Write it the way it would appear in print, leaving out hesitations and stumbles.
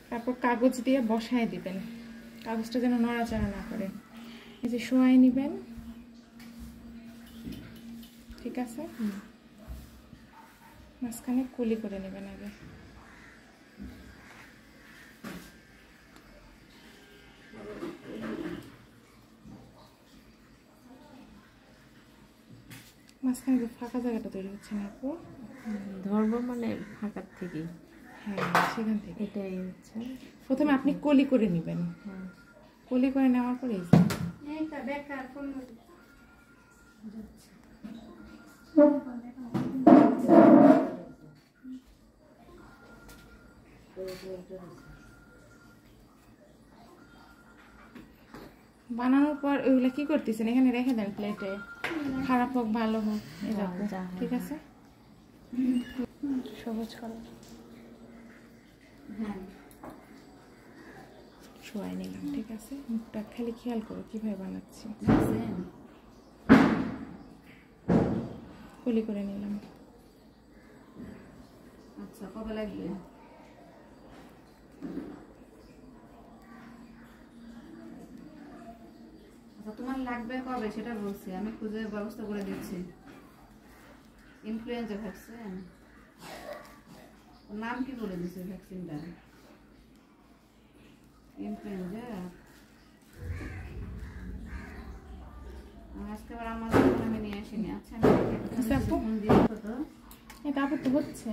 তারপর কাগজ দিয়ে বসায় দিবেন, কাগজটা যেন নড়াচড়া না করে। এই যে শোয়াই নিবেন, ঠিক আছে। মাঝখানে কুলি করে নেবেন আগে। মাঝখানে যে ফাঁকা জায়গাটা তৈরি হচ্ছে না আপু, ধরবো মানে ফাঁকার থেকে, হ্যাঁ সেখান থেকে। এটাই হচ্ছে প্রথমে আপনি কলি করে নেবেন, কলি করে নেওয়ার পরে বানানোর পর ওইগুলা কি করতেছেন, এখানে রেখে দেন প্লেটে, খারাপ হোক ভালো হোক এরকম, ঠিক আছে। সবুজ কালার শোয়াই নিলাম, ঠিক আছে। মুখটা খালি খেয়াল করো কিভাবে বানাচ্ছি। কলি করে নিলাম। আচ্ছা, কবে লাগবে? আচ্ছা, তোমার লাগবে কবে সেটা বলছি, আমি খুঁজে ব্যবস্থা করে দিচ্ছি। ইনফ্লুয়েঞ্জা ভ্যাকসিন, নাম কি বলে দিছে ভ্যাকসিনটা? ইনফ্লুয়েঞ্জা। আজকে আবার আমার আমি নিয়ে আসিনি। আচ্ছা, আমি ফোন দিয়ে তো এটা আপু তো হচ্ছে